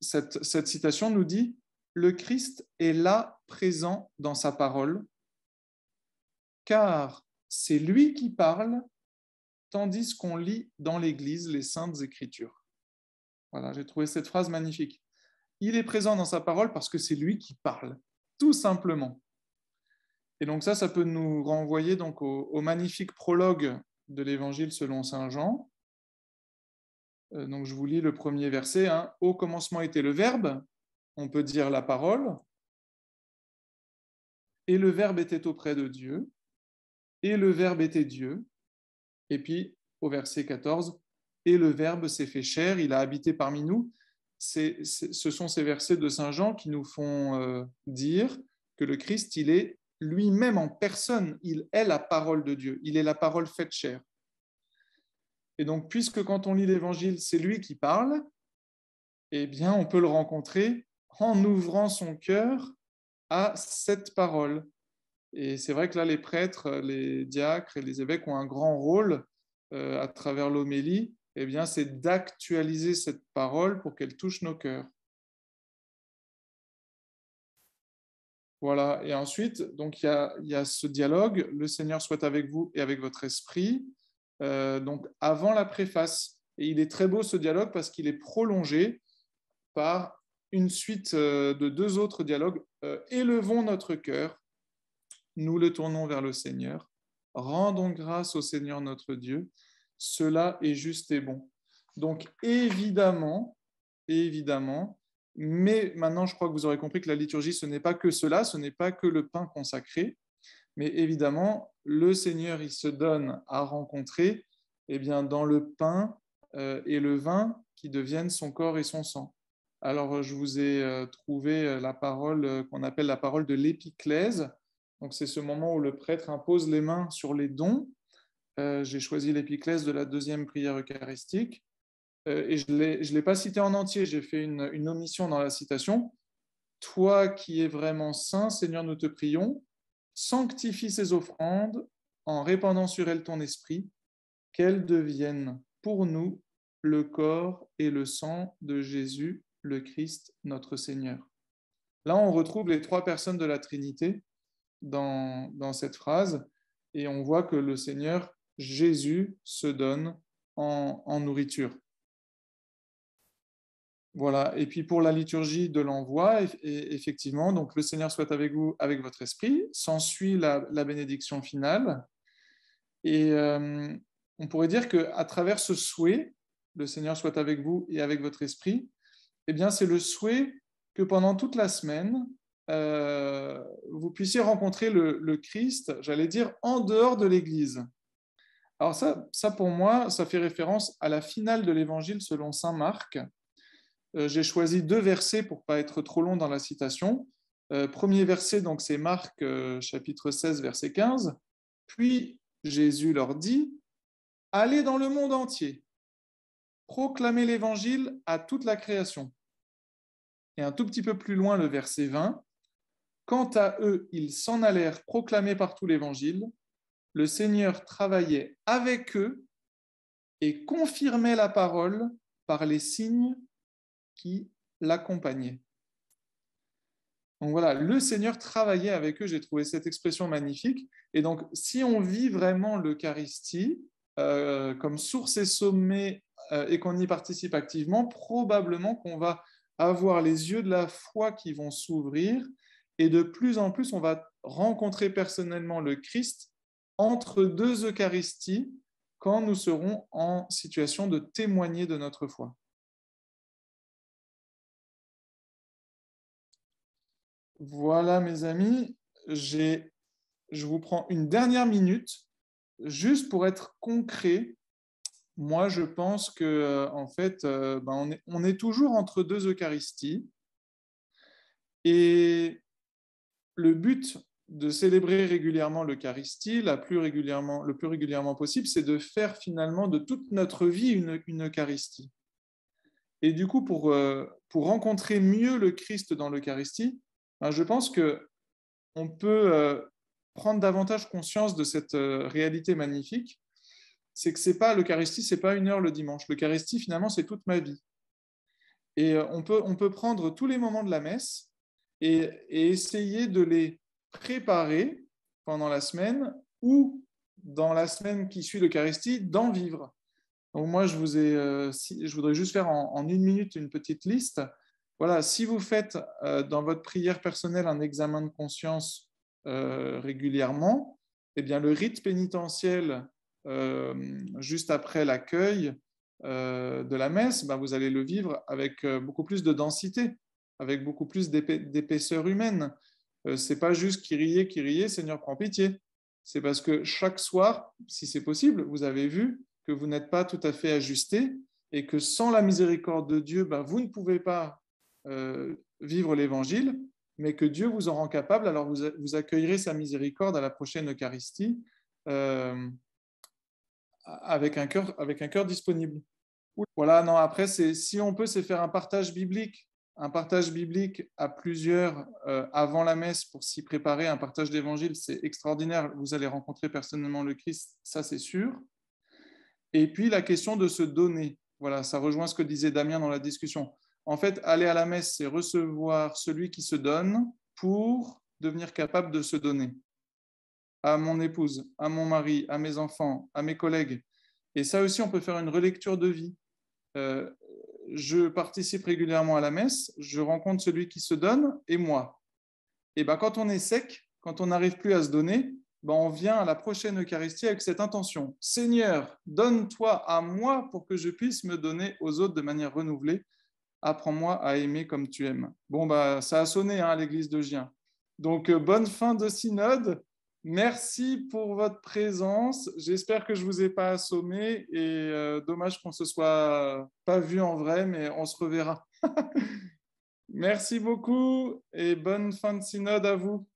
Cette citation nous dit « Le Christ est là, présent dans sa parole, car c'est lui qui parle, tandis qu'on lit dans l'Église les Saintes Écritures. » Voilà, j'ai trouvé cette phrase magnifique. Il est présent dans sa parole parce que c'est lui qui parle, tout simplement. Et donc ça peut nous renvoyer donc au magnifique prologue de l'Évangile selon saint Jean. Donc je vous lis le premier verset. Hein. Au commencement était le Verbe, on peut dire la parole, et le Verbe était auprès de Dieu, et le Verbe était Dieu. Et puis au verset 14, et le Verbe s'est fait chair, il a habité parmi nous. Ce sont ces versets de saint Jean qui nous font dire que le Christ, il est lui-même en personne, il est la parole de Dieu, il est la parole faite chair. Et donc, puisque quand on lit l'Évangile, c'est lui qui parle, eh bien, on peut le rencontrer en ouvrant son cœur à cette parole. Et c'est vrai que là, les prêtres, les diacres et les évêques ont un grand rôle à travers l'homélie, eh bien, c'est d'actualiser cette parole pour qu'elle touche nos cœurs. Voilà, et ensuite, donc il y a ce dialogue, le Seigneur soit avec vous et avec votre esprit, donc avant la préface. Et il est très beau ce dialogue parce qu'il est prolongé par une suite de 2 autres dialogues. Élevons notre cœur, nous le tournons vers le Seigneur, rendons grâce au Seigneur notre Dieu, cela est juste et bon. Donc évidemment, mais maintenant je crois que vous aurez compris que la liturgie, ce n'est pas que cela, ce n'est pas que le pain consacré, mais évidemment, le Seigneur, il se donne à rencontrer eh bien, dans le pain et le vin qui deviennent son corps et son sang. Alors, je vous ai trouvé la parole qu'on appelle la parole de l'épiclèse. Donc, c'est ce moment où le prêtre impose les mains sur les dons. J'ai choisi l'épiclèse de la deuxième prière eucharistique. Et je ne l'ai pas cité en entier, j'ai fait une omission dans la citation. Toi qui es vraiment saint, Seigneur, nous te prions, sanctifie ces offrandes en répandant sur elles ton esprit, qu'elles deviennent pour nous le corps et le sang de Jésus, le Christ, notre Seigneur. Là, on retrouve les 3 personnes de la Trinité dans cette phrase, et on voit que le Seigneur, Jésus, se donne en nourriture. Voilà, et puis pour la liturgie de l'envoi, effectivement, donc le Seigneur soit avec vous, avec votre esprit, s'ensuit la bénédiction finale, et on pourrait dire qu'à travers ce souhait, le Seigneur soit avec vous et avec votre esprit, eh bien c'est le souhait que pendant toute la semaine, vous puissiez rencontrer le Christ, j'allais dire, en dehors de l'Église. Alors ça, pour moi, ça fait référence à la finale de l'Évangile selon saint Marc. J'ai choisi 2 versets pour ne pas être trop long dans la citation. Premier verset, donc c'est Marc chapitre 16, verset 15. Puis Jésus leur dit, « Allez dans le monde entier, proclamez l'Évangile à toute la création. » Et un tout petit peu plus loin, le verset 20, « Quant à eux, ils s'en allèrent proclamer partout l'Évangile. Le Seigneur travaillait avec eux et confirmait la parole par les signes qui l'accompagnaient. » Donc voilà, le Seigneur travaillait avec eux, j'ai trouvé cette expression magnifique. Et donc, si on vit vraiment l'Eucharistie comme source et sommet et qu'on y participe activement, probablement qu'on va avoir les yeux de la foi qui vont s'ouvrir et de plus en plus, on va rencontrer personnellement le Christ entre 2 Eucharisties quand nous serons en situation de témoigner de notre foi. Voilà, mes amis, je vous prends une dernière minute, juste pour être concret. Moi, je pense que, en fait, on est toujours entre deux Eucharisties. Et le but de célébrer régulièrement l'Eucharistie, le plus régulièrement possible, c'est de faire finalement de toute notre vie une Eucharistie. Et du coup, pour rencontrer mieux le Christ dans l'Eucharistie, je pense qu'on peut prendre davantage conscience de cette réalité magnifique. C'est que l'Eucharistie, c'est pas 1 heure le dimanche. L'Eucharistie, finalement, c'est toute ma vie. Et on peut prendre tous les moments de la messe et essayer de les préparer pendant la semaine ou dans la semaine qui suit l'Eucharistie, d'en vivre. Donc moi, je voudrais juste faire en 1 minute une petite liste. Voilà, si vous faites dans votre prière personnelle un examen de conscience régulièrement, eh bien le rite pénitentiel juste après l'accueil de la messe, vous allez le vivre avec beaucoup plus de densité, avec beaucoup plus d'épaisseur humaine. C'est pas juste Kyrie, Seigneur prends pitié. C'est parce que chaque soir, si c'est possible, vous avez vu que vous n'êtes pas tout à fait ajusté et que sans la miséricorde de Dieu, vous ne pouvez pas vivre l'Évangile, mais que Dieu vous en rend capable. Alors vous accueillerez sa miséricorde à la prochaine Eucharistie avec un cœur disponible. Voilà, non, après, si on peut, c'est faire un partage biblique à plusieurs avant la messe pour s'y préparer, un partage d'évangile, c'est extraordinaire. Vous allez rencontrer personnellement le Christ, ça c'est sûr. Et puis la question de se donner, voilà, ça rejoint ce que disait Damien dans la discussion. En fait, aller à la messe, c'est recevoir celui qui se donne pour devenir capable de se donner à mon épouse, à mon mari, à mes enfants, à mes collègues. Et ça aussi, on peut faire une relecture de vie. Je participe régulièrement à la messe, je rencontre celui qui se donne et moi. Et quand on est sec, quand on n'arrive plus à se donner, on vient à la prochaine Eucharistie avec cette intention. Seigneur, donne-toi à moi pour que je puisse me donner aux autres de manière renouvelée. Apprends-moi à aimer comme tu aimes. Bon, ça a sonné à l'église de Gien. Donc, bonne fin de synode. Merci pour votre présence. J'espère que je ne vous ai pas assommé et dommage qu'on ne se soit pas vu en vrai, mais on se reverra. Merci beaucoup et bonne fin de synode à vous.